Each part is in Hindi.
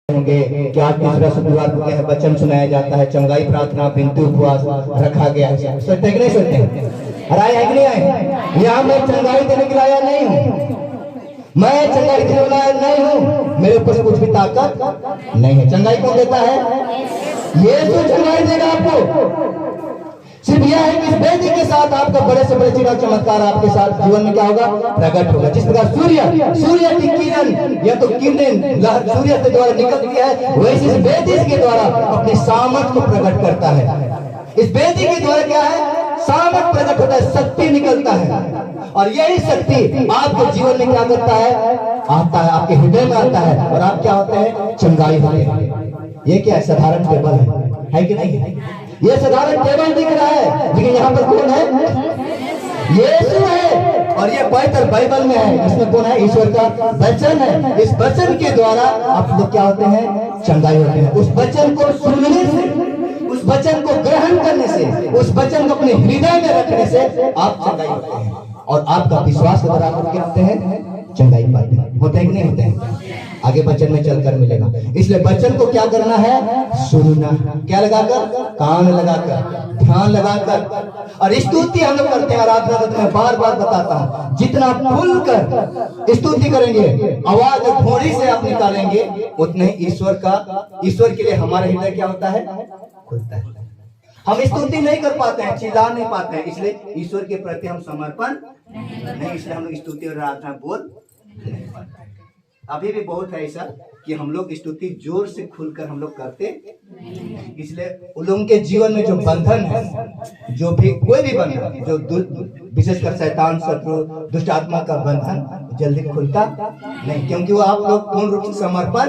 होंगे कि आज तीसरा शुक्रवार को क्या वचन सुनाया जाता है, चंगाई प्रार्थना बिंदु उपवास रखा गया है। सोचते कि नहीं सोचते? आए है कि नहीं आए? यहाँ मैं चंगाई देने के लाया नहीं हूँ, मैं चंगाई देने वाला नहीं हूँ, मेरे ऊपर कुछ भी ताकत नहीं है। चंगाई कौन देता है? यीशु चंगाई देगा आपको। सिर्फ यह है कि इस वेदी के साथ आपका बड़े से बड़े चिन्ह चमत्कार आपके साथ जीवन में क्या होगा? प्रकट होगा। जिस प्रकार सूर्य की किरण या तो किरण लहर सूर्य के द्वारा निकलती है, वैसे इस वेदी के द्वारा अपने सामर्थ को प्रकट करता है। इस वेदी के द्वारा क्या है? सामर्थ प्रकट होता है, शक्ति निकलता है। और यही शक्ति आपके जीवन में क्या करता है? आता है, आपके हृदय में आता है और आप क्या होते हैं? चंगाई होते हैं। ये क्या है? साधारण टेबल है कि नहीं है? ये साधारण टेबल दिख रहा है, लेकिन यहाँ पर कौन है? यीशु है। और ये पवित्र बाइबल में है, इसमें कौन है? ईश्वर का वचन है। इस वचन के द्वारा आप लोग क्या होते हैं? चंगाई होते हैं। उस वचन को सुनने से, उस वचन को ग्रहण करने से, उस वचन को अपने हृदय में रखने से आप चंगाई होते हैं। और आपका विश्वास के द्वारा आप क्या होते हैं? चंगाई पाते हैं। होते हैं कि नहीं होते हैं? आगे वचन में चलकर मिलेगा। इसलिए वचन को क्या करना है? सुनना। क्या लगाकर? कान लगाकर, ध्यान लगाकर। और स्तुति हम लोग करते हैं आराधना करते हैं, बार बार बताता हूँ, जितना खुलकर स्तुति करेंगे, आवाज घोड़ी से आप निकालेंगे, उतने ही ईश्वर के लिए हमारा हृदय क्या होता है? खुलता है। हम स्तुति नहीं कर पाते हैं, चिल्ला नहीं पाते हैं, इसलिए ईश्वर के प्रति हम समर्पण नहीं, इसलिए हम लोग स्तुति और आराधना बोल नहीं पाते। अभी भी बहुत है ऐसा कि हम लोग स्तुति जोर से खुलकर हम लोग करते, इसलिए उन लोगों के जीवन में जो बंधन है, जो भी कोई भी बंधन, जो विशेषकर शैतान, शत्रु, दुष्ट आत्मा का बंधन जल्दी खुलता नहीं, क्योंकि वो आप लोग पूर्ण रूप से समर्पण।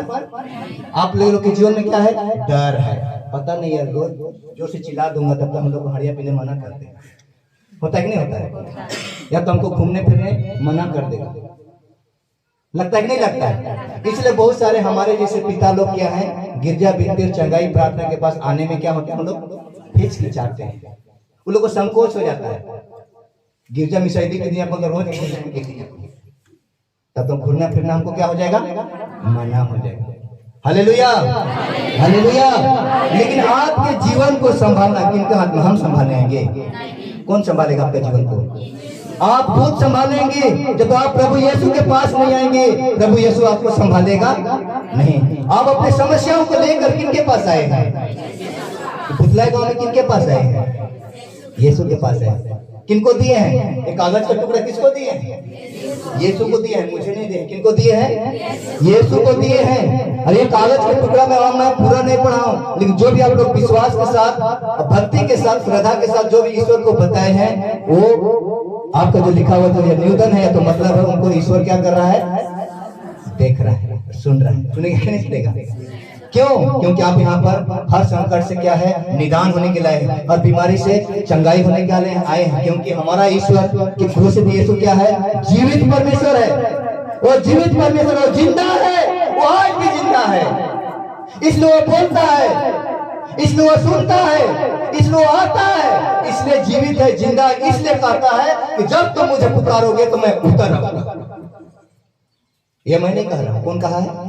आप लोगों के जीवन में क्या है? डर है। पता नहीं यार, रोज जोर से चिल्ला दूंगा तब तक हम लोग को हड़िया पीने मना कर देगा। होता है कि नहीं होता है? या तो हमको घूमने फिरने मना कर देगा। लगता है कि नहीं लगता है? इसलिए बहुत सारे हमारे जैसे पिता लोग क्या है, गिरजा बिंतिर चंगाई प्रार्थना के पास आने में क्या होता है? हम लोग हिचकिचाते हैं, उन लोग को संकोच हो जाता है। गिरजा मिसाइदी के दिन आपको रोज तब तो घूमना फिरना हमको क्या हो जाएगा? मना हो जाएगा। Hallelujah, hallelujah. लेकिन आपके जीवन को संभालना किनके हाथ में? हम संभालेंगे। कौन संभालेगा आपके जीवन को? आप खुद संभालेंगे। जब आप प्रभु यीशु के पास नहीं आएंगे, प्रभु यीशु आपको संभालेगा नहीं। आप अपनी समस्याओं को लेकर किनके पास आए हैं? पुतला गांव में किनके पास आए हैं? यीशु के पास आए। किनको दिए हैं? एक कागज का टुकड़ा किसको दिए हैं? यीशु को दिए हैं, मुझे नहीं दिए। किनको दिए हैं? यीशु को दिए हैं। और ये कागज का टुकड़ा मैं पूरा नहीं पढ़ा हूँ, लेकिन जो भी आप लोग विश्वास के साथ, भक्ति के साथ, श्रद्धा के साथ जो भी ईश्वर को बताए हैं, वो आपका जो लिखा हुआ जो निवेदन है, तो मतलब है उनको ईश्वर क्या कर रहा है? देख रहा है, सुन रहा है। सुनेगा कि नहीं सुनेगा? क्यों? क्योंकि आप यहाँ पर हर संकट से क्या है? निदान होने के लिए, और बीमारी से चंगाई होने के लिए आए हैं। क्योंकि हमारा ईश्वर की क्रूस से यीशु क्या है? जीवित परमेश्वर है। वो जीवित परमेश्वर, वो जिंदा है, वो आज भी जिंदा है। इसलिए वो बोलता है, इसलिए वो सुनता है, इसलिए वो आता है, इसलिए जीवित है, जिंदा है। इसलिए कहता है कि जब तुम मुझे पुकारोगे तो मैं उतर आऊंगा। ये मैं नहीं कह रहा, कौन कहा है?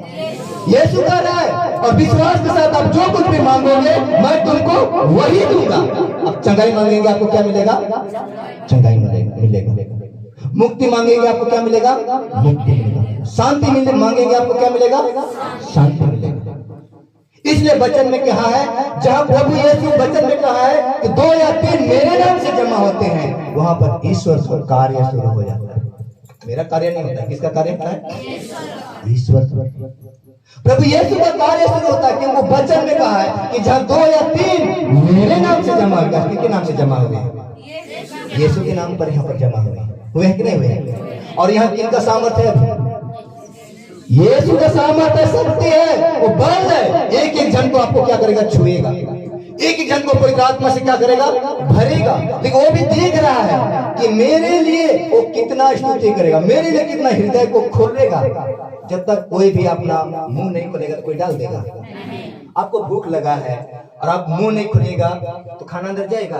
यीशु कह रहा है। और विश्वास के साथ आप जो कुछ भी मांगोगे, मैं तुमको वही दूंगा। अब चंगाई मांगेंगे, आपको क्या मिलेगा? चंगाई मिलेगा। मुक्ति मांगेंगे, आपको क्या मिलेगा? मुक्ति मिलेगा। शांति मांगेंगे, आपको क्या मिलेगा? शांति मिलेगा। इसलिए वचन में कहा है, जहां प्रभु यीशु वचन में कहा है कि 2 या 3 मेरे नाम से जमा होते हैं, वहां पर ईश्वर का कार्य शुरू हो जाता है। मेरा कार्य नहीं होता, किसका कार्य होता है? ईश्वर। प्रभु यीशु का कार्य शुरू होता है, क्योंकि वचन में कहा है कि जहां 2 या 3 मेरे नाम से जमा होगा। किसके नाम से जमा हुए? यीशु के नाम पर यहाँ पर जमा हुए हैं कि नहीं हुए? और यहाँ किनका सामर्थ्य है? यीशु का सामर्थ्य, शक्ति है, वो बल है। एक एक जन को आपको क्या करेगा? छुएगा। एक एक जन को पवित्र आत्मा से क्या करेगा? भरेगा। लेकिन वो भी देख रहा है कि मेरे लिए वो कितना स्तुति करेगा, मेरे लिए कितना हृदय को खोलेगा। जब तक कोई भी अपना मुंह नहीं खोलेगा तो कोई डाल देगा। आपको भूख लगा है और आप मुंह नहीं खुलेगा तो खाना अंदर जाएगा।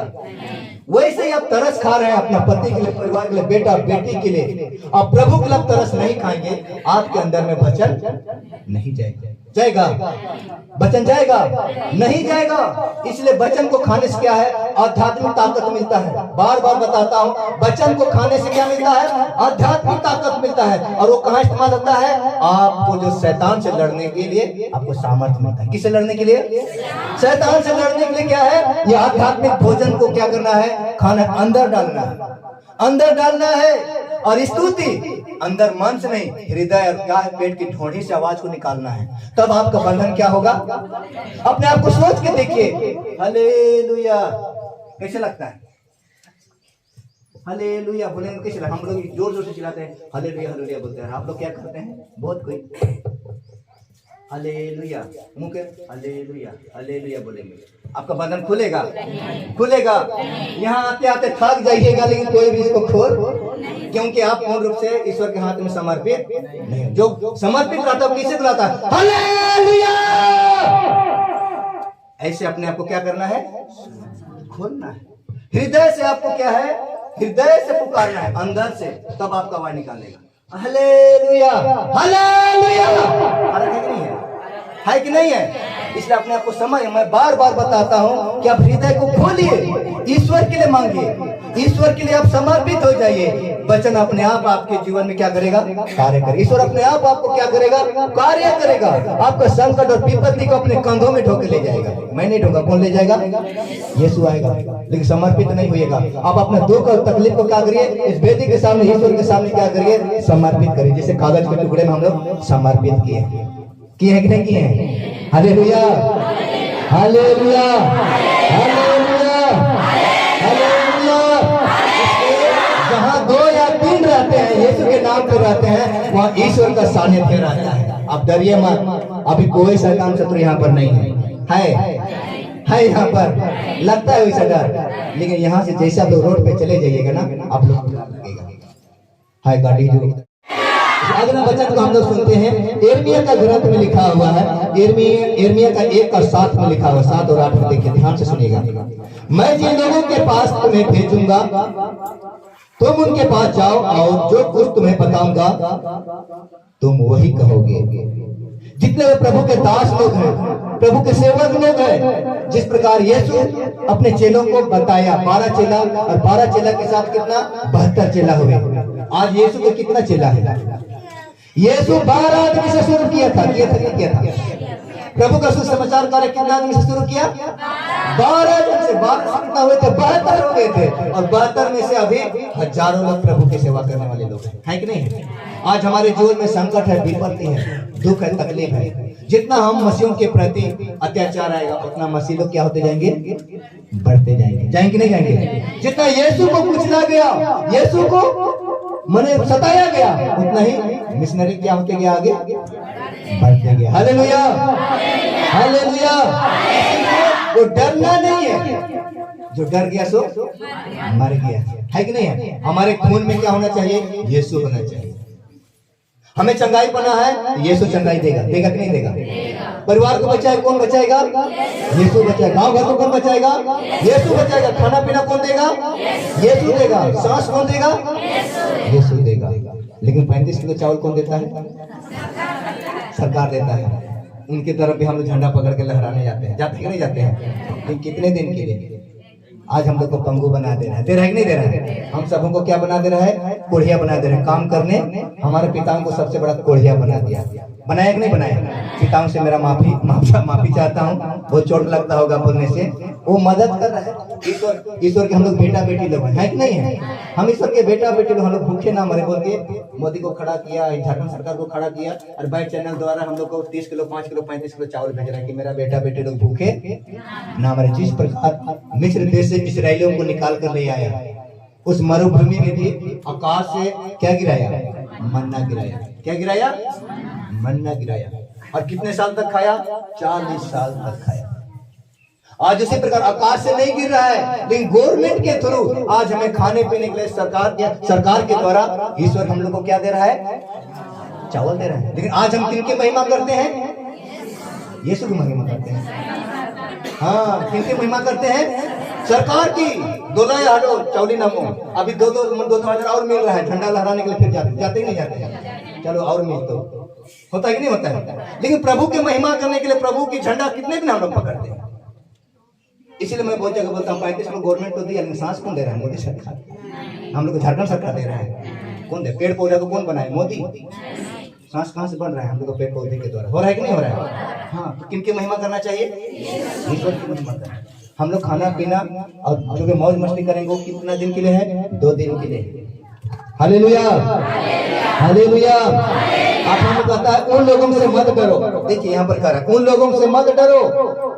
वैसे ही आप तरस खा रहे हैं अपने पति के लिए, परिवार के लिए, बेटा बेटी के लिए, आप प्रभु के लिए तरस नहीं खाएंगे, आपके अंदर में वचन नहीं जाएगा। जाएगा वचन जाएगा? नहीं जाएगा। इसलिए वचन को खाने से क्या है? आध्यात्मिक ताकत मिलता है। बार बार बताता हूँ, वचन को खाने से क्या मिलता है? आध्यात्मिक ताकत मिलता है। और वो कहाँ इस्तेमाल होता है? आपको जो शैतान से लड़ने के लिए आपको सामर्थ्य मिलता है। किससे लड़ने के लिए? शैतान से लड़ने के लिए क्या है? ये आध्यात्मिक भोजन को क्या करना है? खाना अंदर डालना है, अंदर डालना है। और स्तुति अंदर मन से नहीं, हृदय और क्या है? पेट की ठोड़ी से आवाज को निकालना है। तब आपका बंधन क्या होगा? अपने आप को सोच के देखिए। हालेलुया कैसे लगता है? हालेलुया बोलेंगे कैसे लगता है? हम लोग जोर जोर से चिल्लाते हैं, हालेलुया हालेलुया बोलते हैं। आप लोग क्या करते हैं? बहुत कोई हालेलुया, मुंह के हालेलुया हालेलुया बोलेंगे। आपका बंधन खुलेगा? खुलेगा। यहाँ आते आते थक जाइएगा, लेकिन कोई भी इसको खोल, क्योंकि आप पूर्ण रूप से ईश्वर के हाथ में समर्पित नहीं। जो समर्पित रहता है किसे बुलाता है? हालेलुया। ऐसे अपने आप को क्या करना है? खोलना है। हृदय से आपको क्या है? हृदय से पुकारना है, अंदर से, तब आपका आवाज निकालेगा। Hallelujah hallelujah. फर्क है कि नहीं है? है कि नहीं है? इसलिए अपने आप को समझ, मैं बार बार बताता हूँ कि आप हृदय को खोलिए, ईश्वर के लिए मांगिए, ईश्वर के लिए आप समर्पित हो जाइए। वचन अपने आप आपके जीवन में क्या करेगा? कार्य करेगा। ईश्वर अपने आप आपको क्या करेगा? कार्य करेगा। आपका संकट और विपत्ति को अपने कंधों में ढोके ले जाएगा। मैं नहीं ढोगा, कौन ले जाएगा? यीशु आएगा। लेकिन समर्पित नहीं होइएगा। आप अपने दुख और तकलीफ को क्या करिए? इस वेदी के सामने, ईश्वर के सामने क्या करिए? समर्पित करिए। जैसे कागज के टुकड़े में हम लोग समर्पित किए हैं कि नहीं किए हैं? Hallelujah hallelujah hallelujah hallelujah. जहाँ 2 या 3 रहते हैं, यीशु के नाम पर रहते हैं, वहाँ ईश्वर का सानिध्य रहता है। आप डरिए मत, अभी कोई शैतान शत्रु यहाँ पर नहीं है यहाँ पर। लगता है वैसा डर, लेकिन यहाँ से जैसे आप लोग रोड पे चले जाइएगा ना, आप लोग लगेगा है गाड़ी जो। अगला वचन को हम लोग सुनते हैं, यिर्मयाह का ग्रंथ में लिखा हुआ है। यिर्मयाह का 1 और 7 में लिखा हुआ, 7 और 8 में देखिए, ध्यान से सुनिएगा। मैं जिन लोगों के पास तुम्हें भेजूंगा, तुम उनके पास जाओ और जो कुछ तुम्हें बताऊंगा तुम वही कहोगे। जितने वे प्रभु के दास लोग हैं, प्रभु के सेवक लोग हैं, जिस प्रकार यीशु अपने चेलों को बताया, 12 चेला, और 12 चेला के साथ कितना? 72 चेला हुए। आज यीशु का कितना चेला है? यीशु 12 आदमी से शुरू किया था, किया था। प्रभु का सुसमाचार कार्य कितना आदमी से शुरू किया? 12 जन से। 12 से कितना हुए थे? 72 हो गए थे। और 72 में से अभी हजारों लोग प्रभु की सेवा करने वाले लोग हैं कि नहीं है? आज हमारे जीवन में संकट है, विपत्ति है, दुख है, तकलीफ है। जितना हम मसीहों के प्रति अत्याचार आएगा, उतना मसीह लोग क्या होते जाएंगे? बढ़ते जाएंगे। जाएंगे नहीं जाएंगे? जितना यीशु को कुचला गया, यीशु को मने सताया गया, उतना ही मिशनरी क्या होते गया? आगे बढ़ते गया। Hallelujah hallelujah. वो डरना नहीं है, जो डर गया सो मर गया, है कि नहीं है? हमारे खून में क्या होना चाहिए? यीशु होना चाहिए। हमें चंगाई बना है, यीशु चंगाई देगा। देगा कि नहीं देगा? परिवार को बचाएगा, कौन बचाएगा? यीशु बचाएगा। गांव घर को कौन बचाएगा? यीशु बचाएगा। खाना पीना कौन देगा? यीशु देगा। सांस कौन देगा? यीशु देगा। लेकिन 35 किलो चावल कौन देता है? सरकार देता है। उनकी तरफ भी हम लोग झंडा पकड़ के लहराने जाते हैं। जाते हैं कि नहीं जाते हैं? लेकिन कितने दिन के लिए? आज हम लोग को पंगु बना दे रहा है। दे रहा है कि नहीं दे रहा है? हम सबों को क्या बना दे रहा है? कोढ़िया बना दे रहा है। काम करने हमारे पिताओं को सबसे बड़ा कोढ़िया बना दिया। बनाया कि नहीं बनाया? पिताओं से मेरा माफी चाहता हूँ, बहुत चोट लगता होगा बोलने से। वो मदद कर रहा है। ईश्वर के हम लोग बेटा बेटी लोग हैं, है कि नहीं है? हम ईश्वर के बेटा बेटी लोग, हम लोग भूखे ना मरे बोल के मोदी को खड़ा किया, झारखंड सरकार को खड़ा किया, और बाइट चैनल द्वारा हम लोग को 30 किलो 5 किलो 35 किलो चावल भेज रहा है कि मेरा बेटा बेटी लोग भूखे ना मरे। जिस प्रकार मिस्र देश से इस्राएलियों को निकाल कर ले आया, उस मरुभूमि में भी आकाश से क्या गिराया? मन्ना गिराया। क्या गिराया? मन्ना गिराया। और कितने साल तक खाया? 40 साल तक खाया। आज उसी प्रकार आकाश से नहीं गिर रहा है, लेकिन गवर्नमेंट के थ्रू आज हमें खाने पीने के लिए सरकार के द्वारा ईश्वर हम लोग को क्या दे रहा है? चावल दे रहा है। लेकिन आज हम किनकी महिमा करते हैं? यीशु की महिमा करते हैं। हाँ, किनकी महिमा करते हैं? सरकार की। दोलाई हाडो चौली नमो, अभी 2,000 और मिल रहा है झंडा लहराने के लिए, फिर जाते नहीं जाते? चलो और मिल तो होता है कि नहीं होता है? लेकिन प्रभु की महिमा करने के लिए प्रभु की झंडा कितने दिन हम लोग पकड़ते हैं। इसीलिए मैं बहुत जगह बोलता हूँ 35 में गवर्नमेंट तो दिया, लेकिन सांस कौन दे रहा है? मोदी सरकार। हम लोग को झारखंड सरकार दे रहा है। कौन दे? पेड़ पौधे को कौन बनाए? मोदी। सांस कहाँ से बन रहा है? हम लोग को पेड़ पौधे के द्वारा। हो रहा है कि नहीं हो रहा है? हाँ, तो किनकी महिमा करना चाहिए? ईश्वर की महिमा करना। हम लोग खाना पीना और जो भी मौज मस्ती करेंगे वो कितना दिन के लिए है? 2 दिन के लिए। Hallelujah, hallelujah. आप हमें कहता है उन लोगों से मत डरो। देखिए यहाँ पर कह रहा है उन लोगों से मत डरो,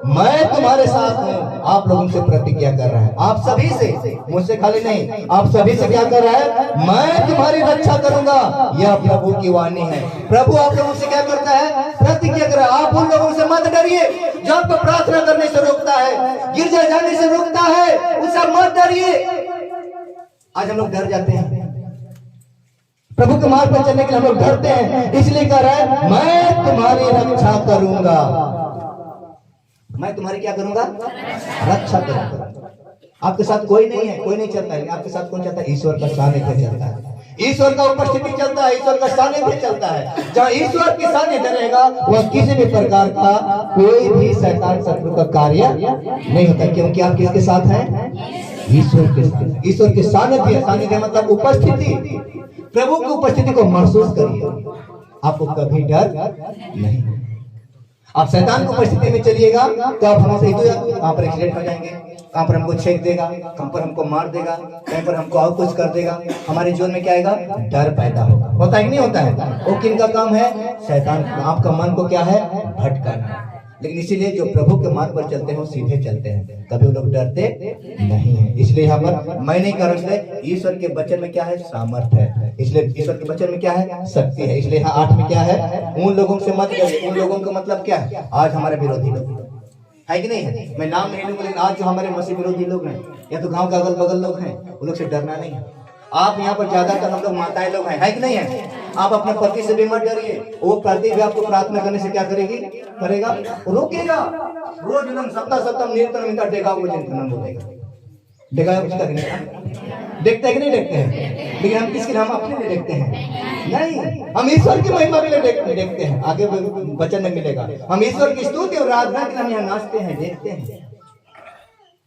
मैं तुम्हारे साथ हूँ। आप लोगों से प्रतिज्ञा कर रहा है, आप सभी से, मुझसे खाली नहीं, आप सभी से क्या कर रहा है? मैं तुम्हारी रक्षा करूंगा। यह प्रभु की वाणी है। प्रभु आप लोगों से क्या करता है? प्रतिज्ञा कर रहा है। आप उन लोगों से मत डरिए जो आपको प्रार्थना करने से रोकता है, गिरजा जाने से रोकता है, उससे मत डरिए। आज हम लोग डर जाते हैं, प्रभु के मार्ग पर चलने के लिए हम लोग डरते हैं। इसलिए कह रहा है मैं तुम्हारी रक्षा करूंगा। मैं तुम्हारी क्या करूंगा? रक्षा करूंगा। आपके साथ कोई नहीं है, कोई नहीं चलता है। आपके साथ कौन चलता है? ईश्वर का सानिध्य चलता है, ईश्वर का उपस्थिति चलता है, ईश्वर का सानिध्य चलता है। जहाँ ईश्वर की सानिध्य रहेगा वह किसी भी प्रकार का कोई भी शैतान शत्रु का कार्य नहीं होता, क्योंकि आप किसके साथ हैं? ईश्वर के साथ। ईश्वर के सानिध्य, सानिध्य मतलब उपस्थिति। प्रभु की उपस्थिति को महसूस करिए, आपको कभी डर नहीं। आप शैतान की उपस्थिति में चलिएगा तो आप हमेशा ही तो कहां पर एक्सीडेंट हो जाएंगे, कहां पर हमको छेक देगा, कहां पर हमको मार देगा, कहीं पर हमको और कुछ कर देगा। हमारे जीवन में क्या आएगा? डर पैदा होगा। होता ही नहीं होता है? वो किन का काम है? शैतान। आपका मन को क्या है? भटकाना। लेकिन इसीलिए जो प्रभु के मार्ग पर चलते हैं वो सीधे चलते हैं, कभी वो लोग डरते नहीं है। इसलिए यहाँ पर मैं नहीं कर रहा, ईश्वर के वचन में क्या है? सामर्थ है। इसलिए ईश्वर के वचन में क्या है? शक्ति है। इसलिए यहाँ 8 में क्या है? उन लोगों से मत डरिए। उन लोगों का मतलब क्या है? आज हमारे विरोधी लोग है कि नहीं है? मैं नाम नहीं लूंगा, लेकिन आज जो हमारे मसीह विरोधी लोग हैं या तो गाँव के अगल बगल लोग हैं, उन लोग से डरना नहीं है। आप यहाँ पर ज्यादातर हम लोग माताएं लोग हैं, है कि नहीं है? आप अपने पति से भी मत डरिए, वो पति भी आपको प्रार्थना करने से क्या करेगी? करेगा, रोकेगा। रोज एकदम सप्ताह निर्तन डेगा वो जिन बोलेगा, डेगा उसका देखते हैं कि नहीं देखते हैं? लेकिन हम किसके लिए? हम अपने लिए देखते हैं नहीं, हम ईश्वर की महिमा के लिए देखते हैं। आगे वचन में मिलेगा, हम ईश्वर की स्तुति और आराधना के लिए हम यहाँ नाचते हैं, देखते हैं।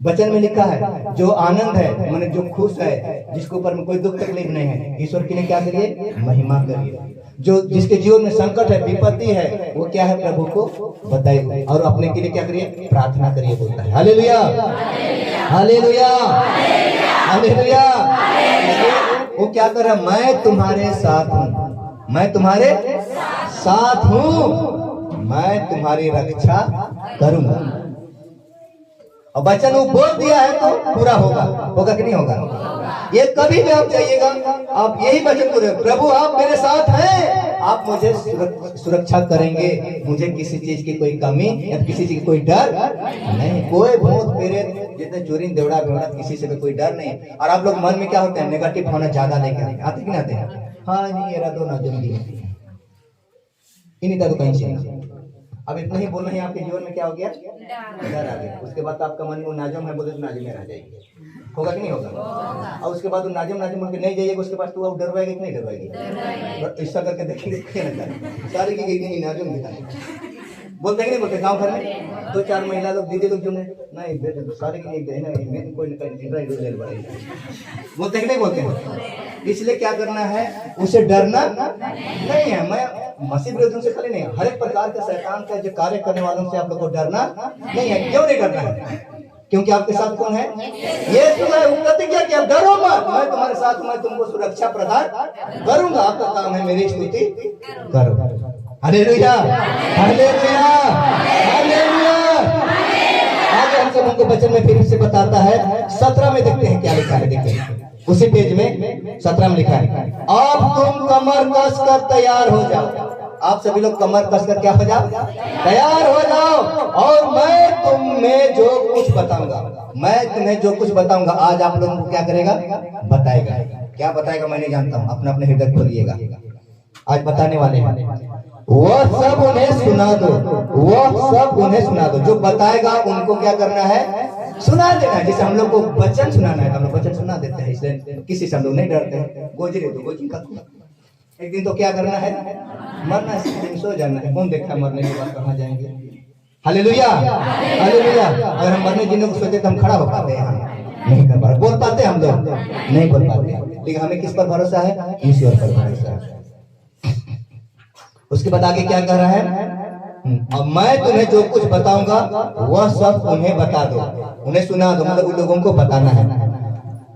वचन में लिखा है जो आनंद है, माने जो खुश है, जिसके ऊपर में कोई दुख तकलीफ नहीं है, ईश्वर के लिए क्या करिए? महिमा करिए। जो जिसके जीवन में संकट है, विपत्ति है, वो क्या है? प्रभु को बताइए और अपने के लिए क्या करिए? प्रार्थना करिए, बोलता है। Hallelujah, hallelujah, hallelujah. वो क्या कर रहा है? मैं तुम्हारे साथ हूँ, मैं तुम्हारे साथ हूँ, मैं तुम्हारी रक्षा करूंगा। और वचन वो बोल दिया है तो पूरा होगा। होगा कि नहीं होगा? ये कभी भी आप चाहिएगा, आप यही वचन बोले, प्रभु आप मेरे साथ हैं, आप मुझे सुरक्षा करेंगे, मुझे किसी चीज की कोई कमी या किसी चीज की कोई डर नहीं। कोई भूत प्रेत जितने चोरी देवड़ा भेवड़ा किसी से भी कोई डर नहीं। और आप लोग मन में क्या होते हैं? नेगेटिव होना ज्यादा लेके आते कि नहीं आते हैं? हाँ जी, ये दो ना जल्दी इन्हीं का तो कहीं से। अब इतना ही बोलना ही आपके जीवन में क्या हो गया? डर आ गया। उसके बाद आपका मन वो नाजम है, बोले तो नाजिम में रह जाएगी। होगा कि नहीं होगा? और उसके बाद नाजिम बोल के नहीं जाइएगा, उसके बाद तो आप डरवाएगी कि नहीं डरवाएगी? ऐसा करके देखिए सारी की नाजिम दिखाई बोलते हैं कि नहीं बोलते? गाँव घर में 2-4 महिला लोग, दीदी लोग जो नहीं सारे बोलते हैं कि नहीं बोलते हैं? इसलिए क्या करना है? उसे डरना नहीं है। मैं मसीह विरोधियों से खाली नहीं, हर एक प्रकार के शैतान का जो कार्य करने वालों से आप लोग को डरना नहीं है। क्यों नहीं डरना है? क्योंकि आपके साथ कौन है? ये प्रतिज्ञा कि आप डरो मत, मैं तुम्हारे साथ, मैं तुमको सुरक्षा प्रदान करूंगा। आपका काम है मेरी स्तुति करो। Hallelujah, hallelujah, hallelujah. आगे हम सब उनको वचन में फिर से बताता है। 17 में देखते हैं क्या लिखा है। देखते उसी पेज में 17 में लिखा है, अब तुम कमर कस कर तैयार हो जाओ। आप सभी लोग कमर कस कर क्या हो जाओ? तैयार हो जाओ। और मैं तुम्हें जो कुछ बताऊंगा, मैं तुम्हें जो कुछ बताऊंगा आज आप लोगों को क्या करेगा? बताएगा। क्या बताएगा मैं नहीं जानता हूँ, अपना अपने हृदय खोलिएगा। आज बताने वाले हैं, वह सब उन्हें सुना दो, वह सब उन्हें सुना दो। जो बताएगा उनको क्या करना है, सुना देना है। जैसे हम लोग को वचन सुनाना है तो हम लोग वचन सुना देते हैं, इसलिए किसी से हम लोग नहीं डरते हैं। गोजरे तो गोजी का एक दिन तो क्या करना है, मरना है, दिन सो जाना है। कौन देखता है मरने के बाद कहाँ जाएंगे। Hallelujah hallelujah. अगर हम मरने जीने को सोचे तो हम खड़ा हो पाते हैं, नहीं कर पाते, बोल पाते हम लोग नहीं बोल पाते। लेकिन हमें किस पर भरोसा है, ईश्वर पर भरोसा है। उसके बाद आगे क्या कह रहा है, अब मैं तुम्हें जो कुछ बताऊंगा वह सब उन्हें बता दो, उन्हें सुना दो, मतलब उन लोगों को बताना है।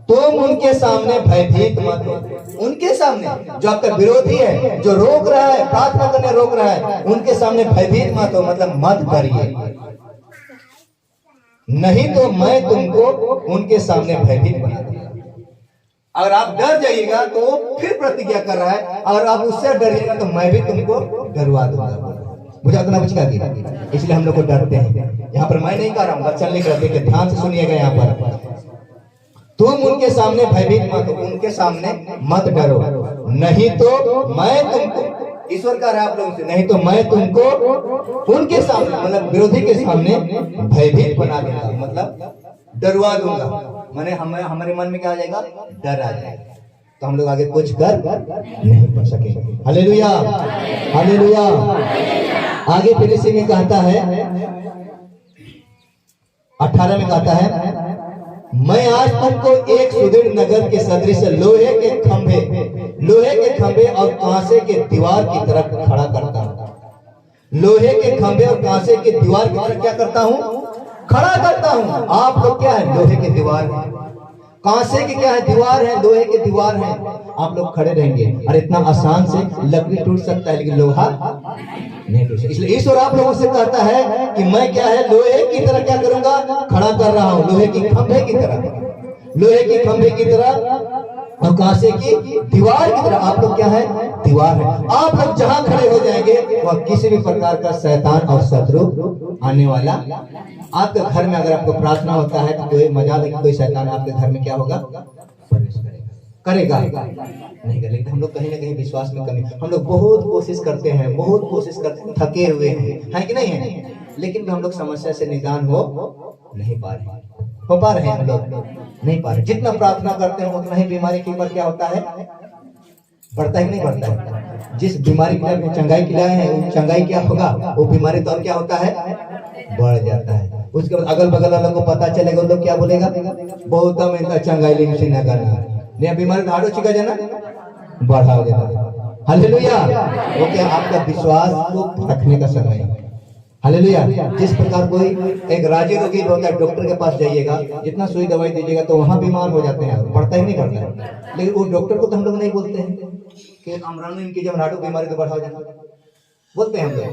तुम उनके सामने भयभीत मत हो। उनके सामने जो आपका विरोधी है, जो रोक रहा है, प्रार्थना करने रोक रहा है, उनके सामने भयभीत मत हो, मतलब मत डरिए, नहीं तो मैं तुमको उनके सामने भयभीत बना दूंगा। अगर आप डर जाइएगा तो वो फिर प्रतिज्ञा कर रहा है, और आप उससे डरिएगा तो मैं भी तुमको डरवा दूंगा। मुझे उतना कुछ क्या, इसलिए हम लोग को डरते हैं। यहाँ पर मैं नहीं कह रहा हूँ, बच्चा लिख रहे थे, ध्यान से सुनिएगा। यहाँ पर तुम उनके सामने भयभीत मत हो, उनके सामने मत डरो, नहीं तो मैं तुमको, ईश्वर कह रहा है आप लोगों से, नहीं तो मैं तुमको उनके सामने, मतलब विरोधी के सामने भयभीत बना दूंगा, मतलब डरवा दूंगा। मैंने हमारे मन में क्या आ जाएगा, डर आ जाएगा, तो हम लोग आगे कुछ कर नहीं पा सकेंगे। Hallelujah hallelujah. आगे फिर इसी में कहता है 18 में कहता है, मैं आज तुमको एक सुदृढ़ नगर के सदृश लोहे के खंभे और कांसे के दीवार की तरफ खड़ा करता हूँ। लोहे के खंभे और कांसे के दीवार की तरफ क्या करता हूँ, खड़ा करता हूँ। आप लोग क्या है, लोहे के दीवार, कांसे की क्या है, दीवार है, लोहे के दीवार है। आप लोग खड़े रहेंगे, और इतना आसान से लकड़ी टूट सकता है लेकिन लोहा नहीं टूट सकता। इसलिए ईश्वर आप लोगों से कहता है कि मैं क्या है, लोहे की तरह क्या करूंगा, खड़ा कर रहा हूं, लोहे की खंभे की तरह, लोहे की खंभे की तरह और कांसे की दीवार की तरह। आप लोग क्या है, दीवार है। आप लोग जहां खड़े हो जाएंगे वह किसी भी प्रकार का शैतान और शत्रु आने वाला, आपके घर में अगर आपको प्रार्थना होता है तो कोई मजाल है कि कोई शैतान आपके घर में क्या होगा, प्रवेश करेगा नहीं करेगा। लेकिन हम लोग कहीं ना कहीं विश्वास में कमी, हम लोग बहुत कोशिश करते हैं, थके हुए हैं कि नहीं है, लेकिन हम लोग समस्या से निदान हो पा रहे हैं, हम लोग नहीं पा रहे। जितना प्रार्थना करते हैं उतना ही बीमारी के ऊपर क्या होता है, बढ़ता ही नहीं बढ़ता है। जिस बीमारी की चंगाई खिलाए हैं, वो चंगाई क्या होगा, वो बीमारी तो क्या होता है, बढ़ जाता है। उसके बाद अगल बगल वालों को पता चलेगा, लोग क्या बोलेगा, बहुत चंगाई न करना, बीमारी धाड़ो चिका जाना बढ़ा हो जाता। हालेलुया। वो क्या, आपका विश्वास को रखने का समय है। हालेलुया। जिस प्रकार कोई एक राजी रोगी होता है, डॉक्टर के पास जाइएगा, जितना सुई दवाई दीजिएगा तो वहां बीमार हो जाते हैं, बढ़ता ही नहीं बढ़ता है। लेकिन वो डॉक्टर को तो हम लोग नहीं बोलते हैं कि अमरानु इनकी जब नाटो बीमारी तो बढ़ा हो जाना, बोलते हैं हम लोग,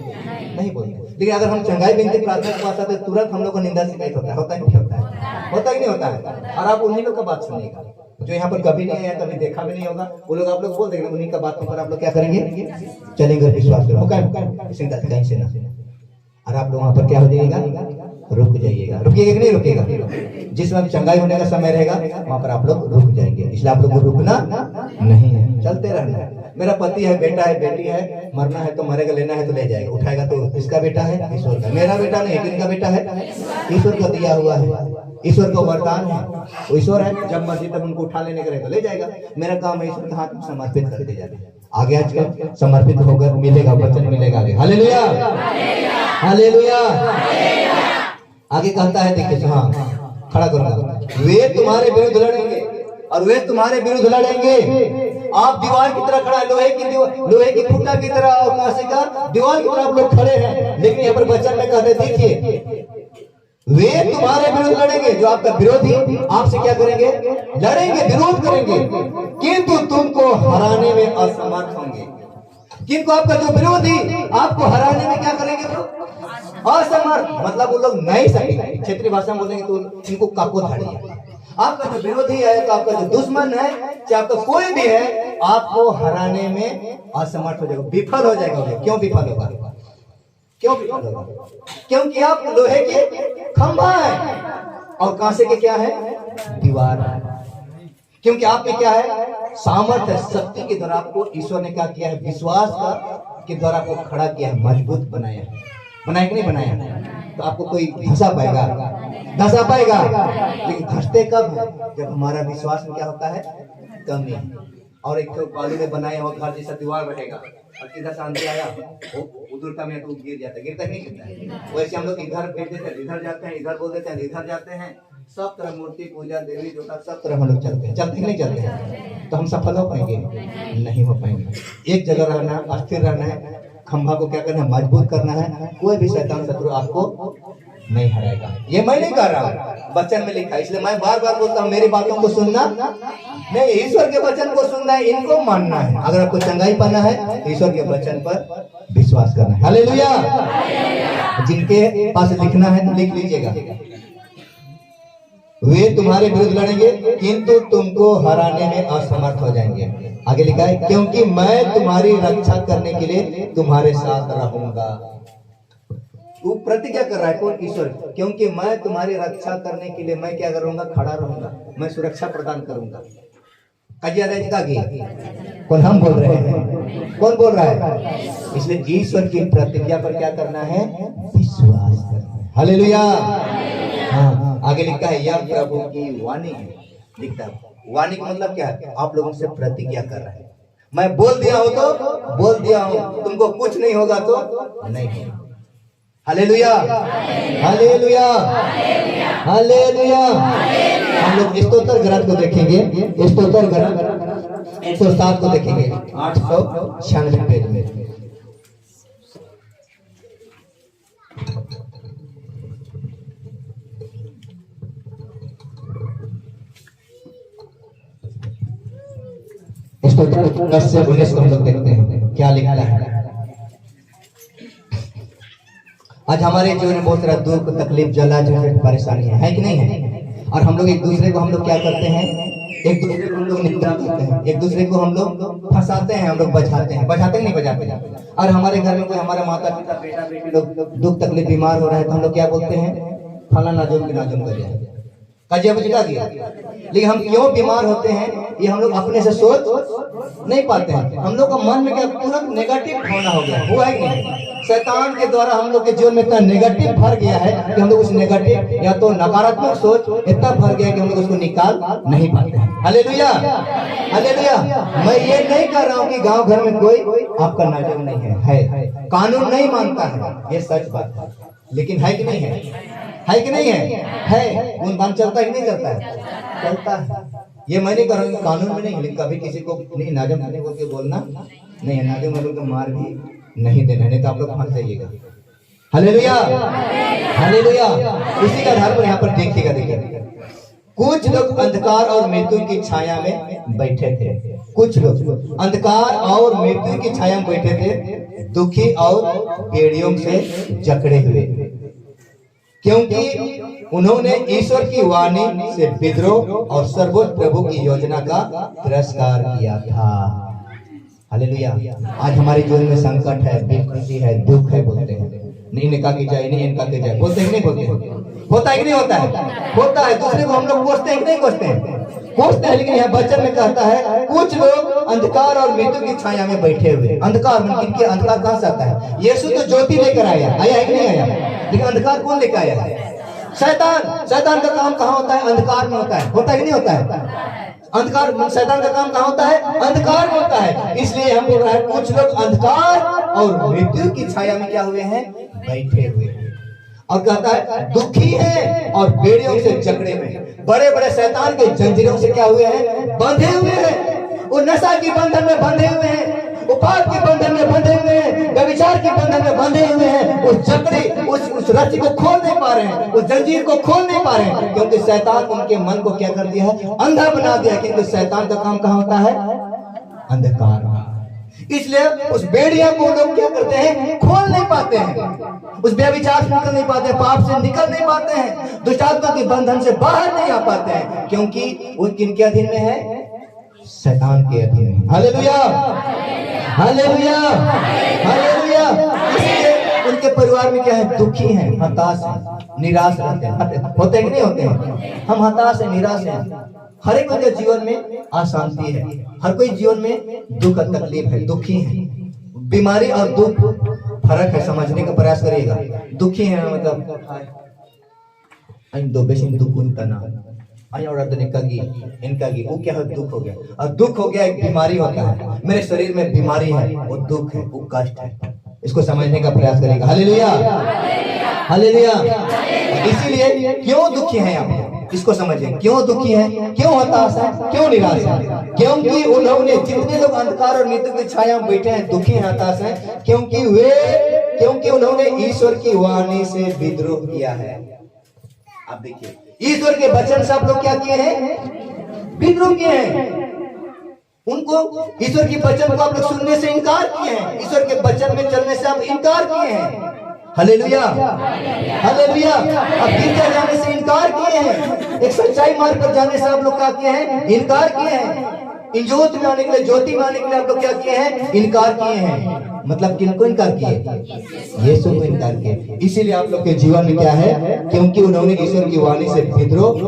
नहीं बोलते। लेकिन अगर हम चंगाई बिनती प्रार्थना के पास आते तुरंत हम लोग को निंदा शिकायत होता है कि नहीं होता है, होता ही नहीं होता है। और आप उन्हीं लोग का बात सुनिएगा जो यहाँ पर कभी नहीं आया, कभी देखा भी नहीं होगा, वो लोग आप लोग बोल देंगे, उन्हीं का बात पर आप लोग क्या करेंगे, चलेंगे, विश्वास करो, कहीं से ना। और आप लोग वहां पर क्या हो जाइएगा, रुक जाइएगा। रुकिएगा कि नहीं रुकेगा, जिस वक्त चंगाई होने का समय रहेगा वहां पर आप लोग रुक जाएंगे। इसलिए आप लोग को रुकना नहीं है, चलते रहना है। मेरा पति है, बेटा है, बेटी है, मरना है तो मरेगा, लेना है तो ले जाएगा, उठाएगा तो इसका बेटा है, ईश्वर का। मेरा बेटा नहीं, किसका बेटा है, ईश्वर का दिया हुआ है, ईश्वर का वरदान है, वो ईश्वर है। जब मर्जी तब उनको उठा लेने का तो ले जाएगा। मेरा काम है ईश्वर के हाथ में समर्पित कर दे जाते, आगे आज समर्पित होकर मिलेगा, वचन मिलेगा आगे। Hallelujah hallelujah. आगे कहता है, देखिए, हाँ खड़ा करूंगा, वे तुम्हारे विरुद्ध लड़ेंगे और वे तुम्हारे विरुद्ध लड़ेंगे। आप दीवार की तरह खड़ा है, लोहे की खूंटा की तरह और कांसे का दीवार की तरह आप लोग खड़े हैं। लेकिन यहाँ पर वचन में कहते, देखिए वे तुम्हारे विरुद्ध लड़ेंगे, जो आपका विरोधी आपसे क्या करेंगे, लड़ेंगे, विरोध करेंगे, किंतु तुमको हराने में असमर्थ होंगे। किंतु आपका जो विरोधी आपको हराने में क्या करेंगे, तो असमर्थ, मतलब वो लोग नहीं सकेंगे। क्षेत्रीय भाषा में बोलेंगे तो इनको काको धाड़ी है। आपका जो विरोधी है, तो आपका जो दुश्मन है, चाहे आपका कोई भी है, आपको हराने में असमर्थ हो जाएगा, विफल हो जाएगा। क्यों विफल होगा, क्यों विफल होगा, क्योंकि आप लोहे के खंभा है और कांसे के क्या है, दीवार है। क्योंकि आप में क्या है, सामर्थ्य, शक्ति के द्वारा आपको ईश्वर ने क्या किया है, विश्वास का के द्वारा आपको खड़ा किया है, मजबूत बनाया है। बनाया कि नहीं बनाया? तो आपको कोई धंसा पाएगा, लेकिन धंसते कब है? जब हमारा विश्वास में क्या होता है? कमी। और एक तो बालू में बनाया हुआ घर जैसा दीवार रहेगा, और किधर शांति आया वो उधर में तो गिर जाता है, गिरता नहीं गिरता। वैसे हम लोग इधर भेज देते हैं, इधर जाते हैं, इधर बोल देते हैं, इधर जाते हैं, सब तरह मूर्ति पूजा, देवी देवता, सब तरह हम लोग चलते नहीं चलते, तो हम सफल हो पाएंगे? नहीं हो पाएंगे। एक जगह रहना, अस्थिर रहना है, खंभा को क्या करना है? मजबूत करना है। कोई भी शैतान शत्रु आपको नहीं हराएगा। ये मैं नहीं कर रहा हूँ, वचन में लिखा है, इसलिए मैं बार बार बोलता हूँ मेरी बातों को सुनना नहीं, ईश्वर के वचन को सुनना है, इनको मानना है। अगर आपको चंगाई पाना है, ईश्वर के वचन पर विश्वास करना है। हालेलुया। जिनके पास लिखना है तो लिख लीजिएगा, वे तुम्हारे विरुद्ध लड़ेंगे किंतु तुमको हराने में असमर्थ हो जाएंगे। आगे लिखा है, क्योंकि मैं तुम्हारी रक्षा करने के लिए तुम्हारे साथ रहूंगा। वो प्रतिज्ञा कर रहा है कौन? ईश्वर। क्योंकि मैं तुम्हारी रक्षा करने के लिए मैं क्या करूंगा? खड़ा रहूंगा, मैं सुरक्षा प्रदान करूंगा। कौन? हम बोल रहे हैं। कौन बोल रहा है? इसलिए ईश्वर की प्रतिज्ञा पर क्या करना है? विश्वास करना है। हालेलुया। हाँ, आगे लिखा है, यह प्रभु की वाणी है। लिखता है, वाणी का मतलब क्या है? आप लोगों से प्रतिज्ञा कर रहा है। मैं बोल दिया हूं तो बोल दिया हूं, तुमको कुछ नहीं होगा तो नहीं। Hallelujah, hallelujah, hallelujah. हम लोग स्तोत्र ग्रंथ को देखेंगे, स्तोत्र ग्रंथ 107 को देखेंगे, 896 पेज में। स्तोत्र 10 से 19 को हम लोग देखते हैं क्या लिखा है। आज हमारे जीवन में बहुत सारा दुख, तकलीफ, जला, झंझट, परेशानियां है कि नहीं है? और हम लोग एक दूसरे को हम लोग क्या करते हैं? एक दूसरे को हम लोग निंदा करते हैं, एक दूसरे को हम लोग फंसाते हैं, हम लोग बचाते हैं, बचाते नहीं बजाते। और हमारे घर में कोई हमारा माता पिता, बेटा बेटी लोग दुख तकलीफ बीमार हो रहा है तो हम लोग क्या बोलते हैं? फला नाजुम की नाजुम कर जाए, कजिया बुझा गया। लेकिन हम क्यों बीमार होते हैं ये हम लोग अपने से सोच नहीं पाते हैं। हम लोग का मन में क्या तुरंत नेगेटिव भावना हो गया, हुआ है नहीं? शैतान के द्वारा हम लोग के जीवन में इतना नेगेटिव भर गया है कि हम लोग उस नेगेटिव या तो नकारात्मक सोच इतना भर गया कि हम लोग उसको निकाल नहीं पाते हैं। Hallelujah, hallelujah. मैं ये नहीं कर रहा हूँ कि गांव घर में कोई आपका नाजुक नहीं है, कानून नहीं मानता है, ये सच बात है। लेकिन है कि नहीं है कि नहीं है? कौन बात चलता है कि नहीं चलता है? चलता है। ये मैं नहीं कर रहा हूँ, कानून में नहीं, लेकिन कभी किसी को नहीं नाजुक नहीं बोल के बोलना नहीं है। नाजुक वालों को मार भी नहीं देना, नहीं तो आप लोग फंस जाइएगा। Hallelujah, hallelujah. इसी का आधार पर यहाँ पर देखिएगा, कुछ लोग अंधकार और मृत्यु की छाया में बैठे थे। कुछ लोग अंधकार और मृत्यु की छाया में बैठे थे, दुखी और बेड़ियों से जकड़े हुए, क्योंकि उन्होंने ईश्वर की वाणी से विद्रोह और सर्वोच्च प्रभु की योजना का तिरस्कार किया था। हालेलुया। आज हमारे जीवन में संकट है, विपत्ति है, दुख है, बोलते हैं नहीं निकाल की जाए, नहीं इनका की जाए, बोलते हैं नहीं बोलते हैं? होता है कि नहीं होता है? होता है। दूसरे को हम लोग कोसते हैं कि नहीं कोसते हैं? कोसते हैं। लेकिन यहाँ वचन में कहता है कुछ लोग अंधकार और मृत्यु की छाया में बैठे हुए। अंधकार में किनके? अंधकार कहाँ से आता है? यीशु तो ज्योति लेकर आया है कि नहीं आया? लेकिन अंधकार कौन लेकर आया है? शैतान। शैतान का काम कहाँ होता है? अंधकार में होता है। होता है कि नहीं होता है? अंधकार, शैतान का काम कहाँ होता है? अंधकार में होता है। इसलिए हम बोल रहे हैं कुछ लोग अंधकार और मृत्यु की छाया में क्या हुए हैं? बैठे हुए हैं। और कहता है दुखी है और बेड़ियों से जकड़े में, बड़े बड़े शैतान के जंजीरों से क्या हुए हैं? बंधे हुए हैं। वो नशा की बंधन में बंधे हुए हैं, उपाद के बंधन में बंधे हुए हैं, व्यभिचार के बंधन में बंधे हुए हैं। उस जकड़े, उस रस्सी को खोल नहीं पा रहे हैं, उस जंजीर को खोल नहीं पा रहे हैं, क्योंकि शैतान उनके मन को क्या कर दिया है? अंधा बना दिया। क्योंकि शैतान का काम कहाँ होता है? अंधकार। इसलिए उस बेड़िया को लोग क्या करते हैं? खोल नहीं पाते हैं। उस व्यभिचार से निकल नहीं पाते, पाप से निकल नहीं पाते हैं, दुष्टात्मा के बंधन से बाहर नहीं आ पाते हैं, क्योंकि वो किनके अधीन में है? शैतान के अधीन में। Hallelujah, hallelujah, hallelujah. इसलिए उनके परिवार में क्या है? दुखी हैं, हताश हैं, निराश रहते हैं। होते हैं कि नहीं होते हैं? हम हताश हैं, निराश हैं। हर एक के जीवन में अशांति है, हर कोई जीवन में दुख और तकलीफ है, दुखी है, बीमारी और दुख फर्क है, समझने का प्रयास करिएगा। दुखी है मतलब दो बेसिन दुख उनका नाम और इनका वो क्या है, दुख हो गया। और दुख हो गया एक बीमारी होता है, मेरे शरीर में बीमारी है, वो दुख है, वो कष्ट है। इसको समझने का प्रयास करेगा। Hallelujah, hallelujah. इसीलिए क्यों दुखी हैं आप, इसको समझिए। क्यों दुखी हैं, क्यों हताश है, क्यों निराश है? क्योंकि उन्होंने, जितने लोग अंधकार और मृत्यु की छाया में बैठे हैं, दुखी हैं, हताश हैं, क्योंकि उन्होंने ईश्वर की वाणी से विद्रोह किया है। आप देखिए, ईश्वर के वचन से आप लोग क्या किए हैं, विद्रोह किए हैं। उनको, ईश्वर के वचन को आप लोग सुनने से इनकार किए हैं, ईश्वर के वचन में चलने से आप इनकार किए हैं। Hallelujah, hallelujah. अब गिरजा जाने से इनकार किए हैं, एक सच्चाई मार्ग पर जाने से आप लोग क्या किए हैं, इनकार किए हैं। इंजोत में आने के लिए, ज्योति में आने के लिए आप लोग क्या किए हैं, इनकार किए हैं। मतलब किनको इनकार किए, यीशु को इनकार किए। इसीलिए आप लोग के जीवन में क्या है, क्योंकि उन्होंने ईश्वर की वाणी से विद्रोह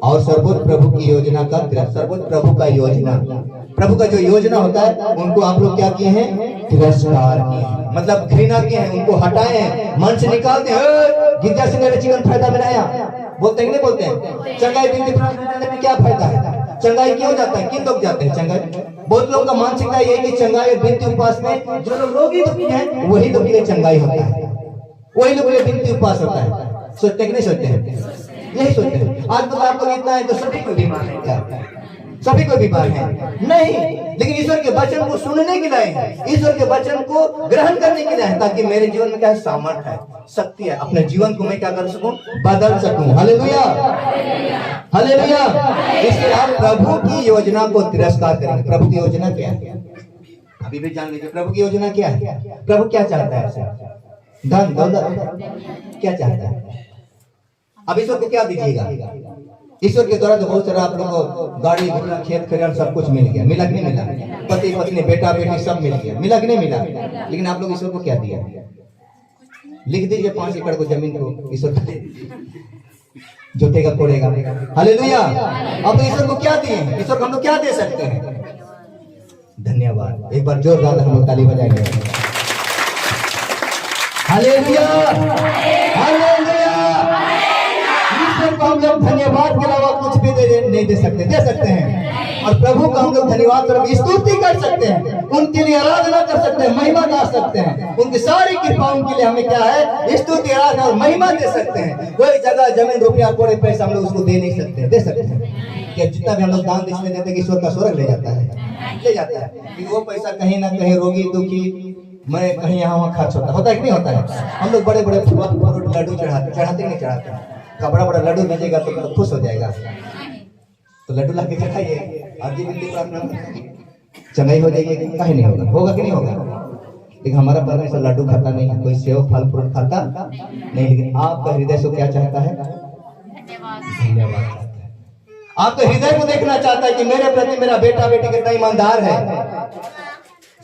और सर्वोच्च प्रभु की योजना का, सर्वोच्च प्रभु का योजना, प्रभु का जो योजना होता है, उनको आप लोग क्या किए हैं, तिरस्कार किए, मतलब घृणा किए हैं, उनको हटाए हैं, मन से निकालते हैं। गिरजा सिंह ने चिकन फायदा बनाया, बोलते हैं नहीं बोलते हैं? चंगाई बिनती प्रार्थना में क्या फायदा है? चंगाई क्यों जाता है, किन लोग जाते हैं चंगाई? बहुत लोगों का मानसिकता ये है कि चंगाई और बिनती उपवास में जो लोग रोगी दुखी हैं, वही लोग के चंगाई होता है, वही लोग के बिनती उपवास होता है। सोचते हैं कि नहीं सोचते हैं? यही सोचते हैं। आज तो आपको इतना है तो सभी को बीमार है क्या? सभी को बीमार है नहीं, लेकिन ईश्वर के वचन को सुनने के लिए है, ईश्वर के वचन को ग्रहण करने के लिए है, ताकि मेरे जीवन में क्या है, सामर्थ है, शक्ति है, अपने जीवन को मैं क्या कर सकूं, बदल सकूं। Hallelujah, hallelujah. इसलिए आप प्रभु की योजना को तिरस्कार करेंगे। प्रभु की योजना क्या है, अभी भी जान लीजिए। प्रभु की योजना क्या है? प्रभु क्या चाहता है? धन दौलत क्या चाहता है? अब ईश्वर को क्या दीजिएगा? ईश्वर के द्वारा तो बहुत सारा आप लोगों को गाड़ी घोड़ा खेत खलिहान सब कुछ मिल गया, मिला कि नहीं मिला? पति पत्नी बेटा बेटी सब मिल गया, मिला कि नहीं मिला? लेकिन आप लोग ईश्वर को क्या दिया? लिख दीजिए 5 एकड़ को जमीन को ईश्वर को जोतेगा कोड़ेगा। हालेलुया। अब ईश्वर को क्या दिए? ईश्वर को हम लोग क्या दे सकते हैं? धन्यवाद। एक बार जोरदार हम लोग ताली बजाएंगे। Hallelujah, hallelujah. ईश्वर को हम लोग धन्यवाद के अलावा कुछ भी नहीं दे सकते, दे सकते हैं। और प्रभु का हम लोग धन्यवाद कर स्तुति कर सकते हैं, उनके लिए आराधना कर सकते हैं, महिमा गा सकते हैं। उनकी सारी कृपाओं के लिए हमें क्या है, स्तुति आराधना और महिमा दे सकते हैं। कोई जगह जमीन रुपया कोड़े पैसा हम लोग उसको दे नहीं सकते, दे सकते हैं कि जितना भी हम लोग दान इसलिए देते हैं कि ईश्वर का स्वर्ग ले जाता है, ले जाता है। कि वो पैसा कहीं ना कहीं रोगी दुखी मैं कहीं यहाँ वहाँ खर्च होता है कि नहीं होता है? हम लोग बड़े बड़े लड्डू चढ़ाते नहीं चढ़ाते? का बड़ा बड़ा लड्डू दीजिएगा तो खुश हो जाएगा, तो लड्डू ला के चढ़ाइए, आज बिनती प्रार्थना चंगाई हो जाएगी। कहीं नहीं होगा, होगा कि नहीं होगा? लेकिन हमारा परमेश्वर लड्डू खाता नहीं है, कोई सेव फल फ्रूट खाता नहीं, लेकिन आपका हृदय से क्या चाहता है? धन्यवाद चाहता है। आपके हृदय को देखना चाहता है कि मेरे प्रति मेरा बेटा बेटी कितना ईमानदार है।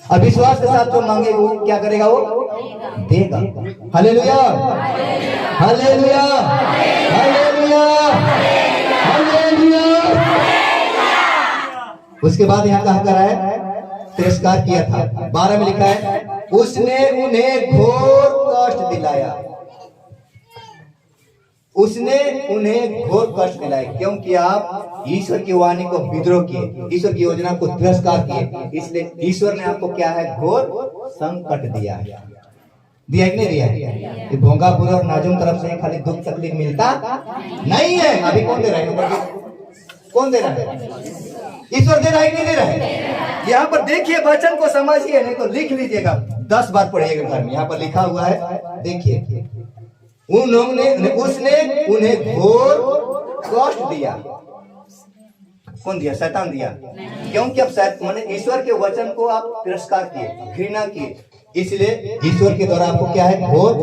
अब विश्वास के साथ जो मांगे वो क्या करेगा, वो देगा। Hallelujah, hallelujah, hallelujah, hallelujah. उसके बाद यहाँ कहा कर है, तिरस्कार किया था। 12 में लिखा है, उसने उन्हें घोर कष्ट दिलाया, उसने उन्हें घोर कष्ट दिलाया, क्योंकि आप ईश्वर की वाणी को विद्रोह किए, ईश्वर की योजना को तिरस्कार किए, इसलिए ईश्वर ने आपको क्या है, घोर संकट दिया है। दिया कि नहीं दिया? ये भोंगापुर और नाजुम तरफ से खाली दुख तकलीफ मिलता नहीं है। अभी कौन दे रहा है? कौन दे रहा है? ईश्वर दे रहा है कि नहीं दे रहा है? यहाँ पर देखिए, वचन को समझिए, नहीं तो लिख लीजिएगा, 10 बार पढ़िएगा घर में। यहाँ पर लिखा हुआ है, देखिए, उसने उन्हें घोर कष्ट दिया। कौन दिया? शैतान दिया। क्योंकि अब मैंने ईश्वर के वचन को आप तिरस्कार किए, घृणा किए, इसलिए ईश्वर के द्वारा आपको क्या है, घोर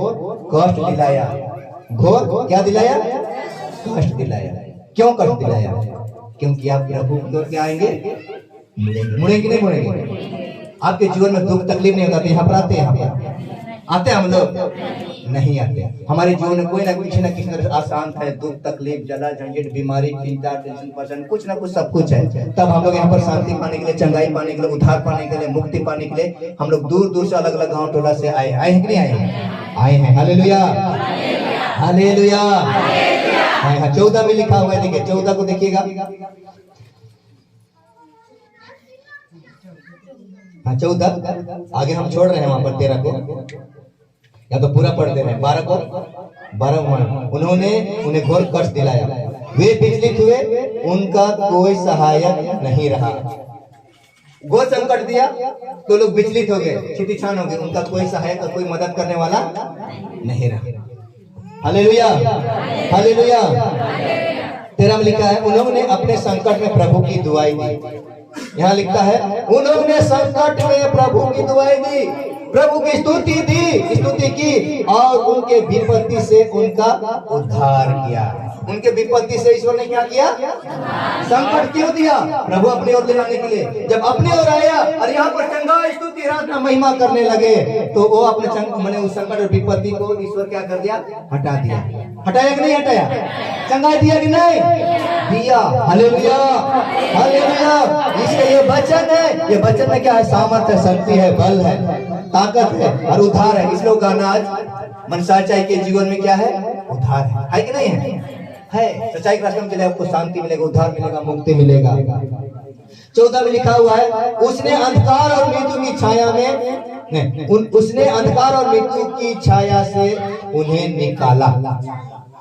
कष्ट दिलाया। घोर क्या दिलाया? कष्ट दिलाया। क्यों कष्ट दिलाया? क्योंकि आप प्रभु की ओर क्या आएंगे, मुड़ेंगे नहीं मुड़ेंगे? आपके जीवन में दुख तकलीफ नहीं होता, यहाँ पर आते हैं, यहाँ पर आते हैं हम लोग नहीं आते। हमारे जीवन में कोई ना किसी न किसी तरह आसान है, दुख तकलीफ जला झंझट बीमारी चिंता टेंशन परेशान कुछ ना कुछ सब कुछ है। तब हम लोग यहाँ पर शांति पाने के लिए, चंगाई पाने के लिए, उद्धार पाने के लिए, मुक्ति पाने के लिए हम लोग दूर दूर से अलग अलग गाँव टोला से आए हैं कि नहीं आए हैं? Hallelujah hallelujah. हाँ 14 में लिखा हुआ है, देखिए 14 को देखिएगा। हाँ 14 आगे हम छोड़ रहे हैं वहां पर 13 को, या तो पूरा पढ़ दे रहे हैं। 12 को 12 उन्होंने उन्हें घोर कष्ट दिलाया, वे विचलित हुए, उनका कोई सहायक नहीं रहा। घोर संकट दिया तो लोग विचलित हो गए, छितिछान हो गए, उनका कोई सहायक और कोई मदद करने वाला नहीं रहा। Hallelujah hallelujah. 13 में लिखा है, उन्होंने अपने संकट में प्रभु की दुआई दी। यहाँ लिखता है उन्होंने संकट में प्रभु की दुआई दी, प्रभु की स्तुति की और उनके विपत्ति से उनका उद्धार किया। उनके विपत्ति से ईश्वर ने क्या किया? संकट क्यों दिया? प्रभु अपने ओर ले आने के लिए। जब अपने ओर आया और यहाँ पर चंगा स्तुति आराधना महिमा करने लगे तो वो अपने मैंने उस संकट और विपत्ति को ईश्वर क्या कर दिया? हटा दिया। हटाया कि नहीं हटाया? चंगा दिया कि नहीं दिया? Hallelujah hallelujah. इसका ये वचन है, ये वचन में क्या है? सामर्थ्य, शक्ति है, बल है, ताकत है और उद्धार है। इसलिए गाना आज मन सच्चाई के जीवन में क्या है? उद्धार है कि नहीं है? सच्चाई के रास्ते में चले आपको शांति मिलेगा, उद्धार मिलेगा, मुक्ति मिलेगा। 14 में लिखा हुआ है, उसने अंधकार और मृत्यु की छाया में उसने अंधकार और मृत्यु की छाया से उन्हें निकाला।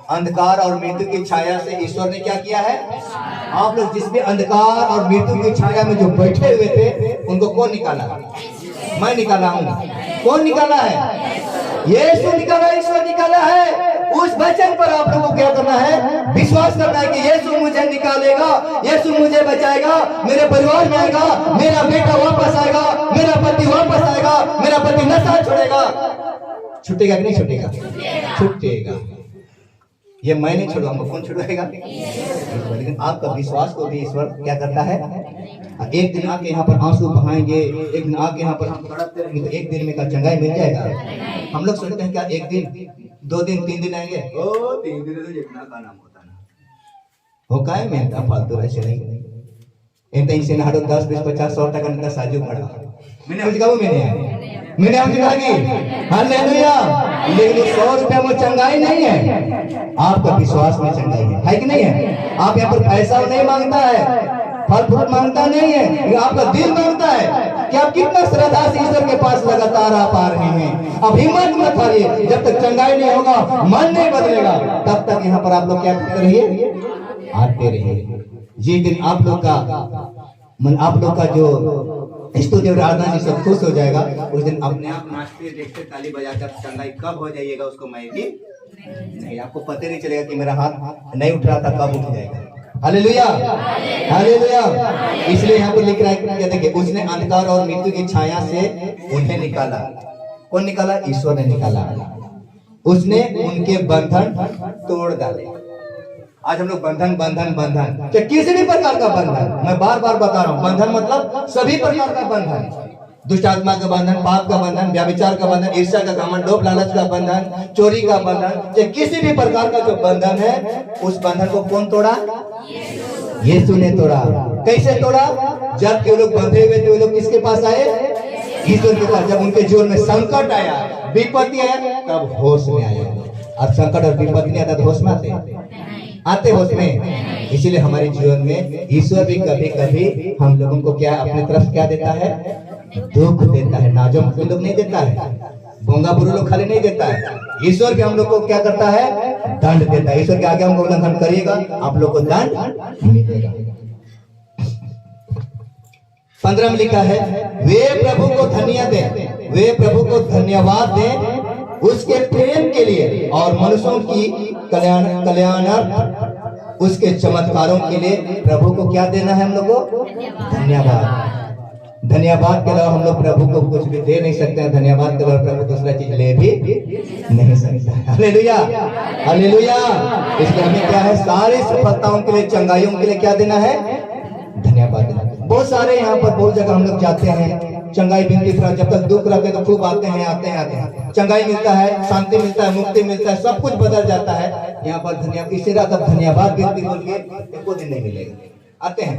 अंधकार और मृत्यु की छाया से ईश्वर ने क्या किया है? आप लोग जिसमें अंधकार और मृत्यु की छाया में जो बैठे हुए थे उनको कौन निकाला? मैं निकाला हूँ। कौन निकाला है? यीशु निकाला, ईश्वर निकाला है। उस वचन पर आप लोगों को क्या करना है? विश्वास करना है कि यीशु मुझे निकालेगा, यीशु मुझे बचाएगा, मेरे परिवार में आएगा, मेरा बेटा वापस आएगा, मेरा पति वापस आएगा, मेरा पति नशा छोड़ेगा। छूटेगा कि नहीं छूटेगा? छूटेगा। ये मैं नहीं छोड़ूंगा, कौन छुड़वाएगा? लेकिन आपका विश्वास को भी ईश्वर क्या करता है? एक दिन आके यहाँ पर आंसू बहाएंगे, एक दिन आके यहाँ पर हम तड़पते रहेंगे तो एक दिन में का चंगाई मिल जाएगा। हम लोग सोचते हैं क्या एक दिन, 2 दिन, 3 दिन आएंगे? 3 दिन तो जितना का नाम होता ना हो का है मेहनत फालतू ऐसे नहीं। इन तई से नाडो 10, 20, 50, 100 टका निका साजू पड़ा मैंने हम जगह मैंने हम जगह की। हालेलुया। लेकिन 100 रुपया में चंगाई नहीं है, आपका विश्वास में चंगाई है कि नहीं है? आप यहाँ पर पैसा नहीं मांगता है, फल फूल मांगता नहीं है, आपका दिल मांगता है कि आप कितना श्रद्धा से ईश्वर के पास लगातार आप आ रहे हैं। अब हिम्मत मत हारिए, जब तक चंगाई नहीं होगा, मन नहीं बदलेगा, तब तक यहाँ पर आप लोग क्या करते रहिए? आते रहिए। जिस दिन आप लोग का जो स्तुति और आराधना जी सब खुश हो जाएगा, उस दिन अपने आप नाचते देखते ताली बजाते आप चंगाई कब हो जाइएगा उसको मैं भी नहीं, आपको पता नहीं चलेगा कि मेरा हाथ नहीं उठ रहा था, कब उठ जाएगा। Hallelujah hallelujah. इसलिए यहाँ पर लिख रहा है, देखिए उसने अंधकार और मृत्यु की छाया से उन्हें निकाला। कौन निकाला? ईश्वर ने निकाला। उसने उनके बंधन तोड़ डाले। आज हम लोग बंधन चाहे किसी भी प्रकार का बंधन, मैं बार बार बता रहा हूँ, बंधन मतलब सभी प्रकार का बंधन, दुष्ट आत्मा का बंधन, पाप का बंधन, व्यभिचार का बंधन, ईर्ष्या का घमंड, लोभ लालच का बंधन, चोरी का बंधन, चाहे किसी भी प्रकार का जो बंधन है, उस बंधन को कौन तोड़ा? यीशु ने तोड़ा। कैसे तोड़ा? जब के लोग बंधे हुए थे, वो लोग किसके पास आए? ईश्वर के पास। जब उनके जीवन में संकट आया, विपत्ति आया, तब होश में आया। अब संकट और विपत्ति नहीं आता तो होश में आते होश में। इसीलिए हमारे जीवन में ईश्वर भी कभी कभी हम लोगों को क्या अपने तरफ क्या देता है? दुख देता है। नाजो लोग नहीं देता है, भोंगा बुरे लोग खाली नहीं देता है। ईश्वर भी हम लोग को क्या करता है? दंड देता है। ईश्वर के आगे हम उल्लंघन करिएगा, आप लोग को दंड मिलेगा। 15 में लिखा है, वे प्रभु को वे प्रभु को धन्यवाद दें उसके प्रेम के लिए और मनुष्यों की कल्याणार्थ उसके चमत्कारों के लिए। प्रभु को क्या देना है हम लोग को? धन्यवाद। धन्यवाद के अलावा हम लोग प्रभु को कुछ भी दे नहीं सकते हैं। धन्यवाद के अलावा प्रभु दूसरा चीज ले भी नहीं सकता। Hallelujah hallelujah. इसलिए हमें क्या है? सारी सफलताओं के लिए, चंगाइयों के लिए क्या देना है? धन्यवाद देना। बहुत सारे यहाँ पर बहुत जगह हम लोग जाते हैं, चंगाई बिनती प्रार्थना, जब तक दुख रहते तो खूब आते हैं, चंगाई मिलता है, शांति मिलता है, मुक्ति मिलता है, सब कुछ बदल जाता है। यहाँ पर धन्यवाद, इसी रात अब धन्यवाद बिनती बोलिए, एको दिन नहीं मिलेगा। आते हैं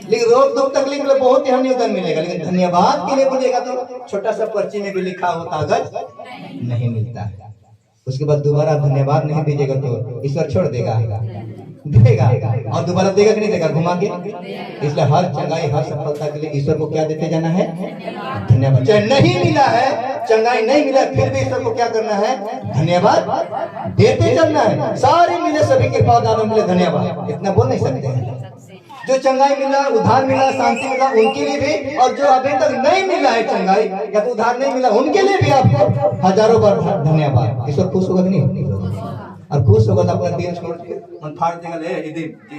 लेकिन रोग दुख तकलीफ में बहुत ही अनुदान मिलेगा, लेकिन धन्यवाद के लिए बोलेगा तो छोटा सा पर्ची में भी लिखा हो कागज नहीं मिलता है। उसके बाद दोबारा धन्यवाद नहीं दीजिएगा तो ईश्वर छोड़ देगा और दोबारा देगा कि नहीं देगा, घुमा के। इसलिए हर चंगाई हर सफलता के लिए ईश्वर को क्या देते जाना है, धन्यवाद। चाहे नहीं मिला है, चंगाई नहीं मिला, फिर भी ईश्वर को क्या करना है, धन्यवाद देते चलना है। सारे मिले सभी के पास दानों मिले धन्यवाद, इतना बोल नहीं सकते हैं। जो चंगाई मिला, उधार मिला, शांति मिला, उनके लिए भी, और जो अभी तक नहीं मिला है चंगाई या तो उधार नहीं मिला, उनके लिए भी आपको हजारों बार धन्यवाद। ईश्वर खुश होगा कि नहीं, और खुश होगा तो अपना दिल छोड़ के मन फाड़ देगा, ले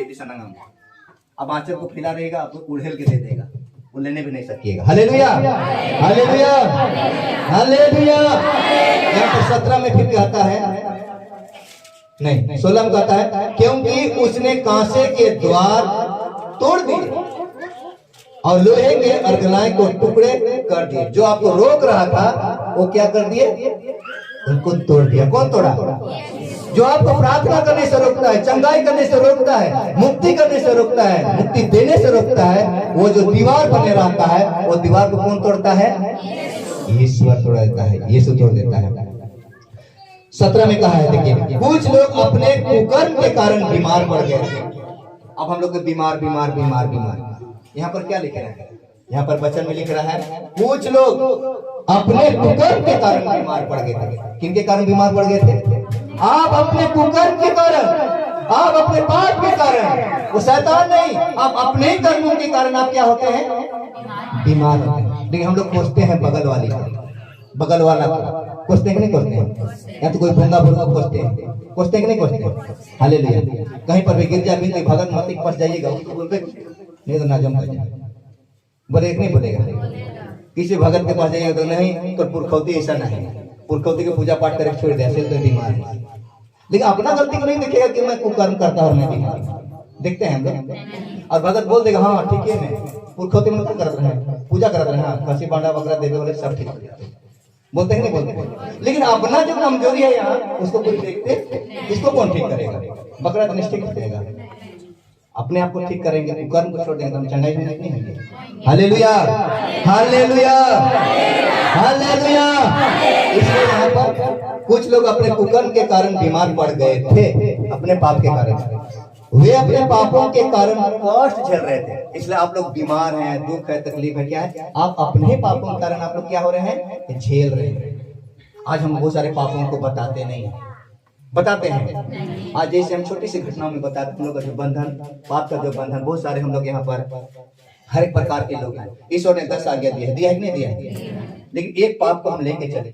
ऐसा नंगा, अब आंचल को फैला रहेगा, आपको उड़ेल के दे देगा, वो लेने भी नहीं सकिएगा। Hallelujah, hallelujah, hallelujah. यहाँ पर 17 में फिर कहता है, नहीं 16 में कहता है, क्योंकि उसने कांसे के द्वार तोड़ दिए और लोहे के अर्गलाएं को टुकड़े कर दिए। जो आपको रोक रहा था वो क्या कर दिए, उनको तोड़ दिया। कौन तोड़ा, जो आपको प्रार्थना करने से रोकता है, चंगाई करने से रोकता है, मुक्ति करने से रोकता है, मुक्ति देने से रोकता है, वो जो दीवार बने रहता है, वो दीवार को कौन तोड़ता है, ईश्वर तोड़ देता है, यीशु तोड़ देता है। 17 में कहा है, देखिए, कुछ लोग अपने कुकर्म के कारण बीमार पड़ गए। अब हम लोग बीमार बीमार बीमार बीमार, यहाँ पर क्या लिख रहा है, यहाँ पर वचन में लिख रहा है, कुछ लोग अपने कुकर्म के कारण बीमार पड़ गए थे। किनके कारण बीमार पड़ गए थे, आप अपने कुकर्म के कारण, आप अपने पाप के कारण, वो शैतान नहीं, आप अपने ही कर्मों के कारण आप क्या होते हैं, बीमार होते हैं। लेकिन हम लोग खोजते हैं बगल वाली, बगल वाला खोजते हैं कि नहीं खोजते हैं, या तो कोई भूंगा भूंगा खोजते हैं, खोजते हैं कि नहीं खोजते। हालेलुया। कहीं पर भी गिर जाए भी भगत मत फंस जाइएगा, उसको बोलते नहीं तो नाजम कर जाए, बोले नहीं बोलेगा। किसी भगत के पास जाइएगा तो नहीं, तो पुरखौती ऐसा नहीं, पुरखौती की पूजा पाठ करके छोड़ दे, ऐसे तो बीमार है। लेकिन अपना गलती को नहीं देखेगा कि मैं कुकर्म करता हूँ, मैं बीमार, देखते हैं हम लोग। और भगत बोल देगा हाँ ठीक है, मैं पुरखौती में कर रहे हैं, पूजा कर रहे हैं, हाँ खसी बांडा वगैरह देवे वाले सब ठीक बोलते हैं नहीं बोलते। लेकिन अपना जो कमजोरी है यहाँ, उसको कोई देखते, इसको कौन ठीक करेगा, बकरा तो निश्चित करेगा। अपने आप को ठीक करेंगे, कर्म को छोड़ देंगे, हम चंगाई में नहीं होंगे। Hallelujah, hallelujah, hallelujah. इसलिए यहाँ पर कुछ लोग अपने कुकर्म के कारण बीमार पड़ गए थे, अपने पाप के कारण, वे अपने पापों के कारण कष्ट झेल रहे थे। इसलिए आप लोग बीमार हैं, दुख है, तकलीफ है, क्या है, आप अपने पापों के कारण आप लोग क्या हो रहे हैं, झेल रहे हैं। आज हम बहुत सारे पापों को बताते नहीं हैं, बताते हैं। आज जैसे हम छोटी सी घटनाओं में बताते, हम लोग का जो बंधन, पाप का जो बंधन, बहुत सारे हम लोग यहाँ पर हर एक प्रकार के लोग हैं। ईश्वर ने 10 आज्ञा दी है, दिया है कि नहीं दिया है, लेकिन एक पाप को हम लेके चले।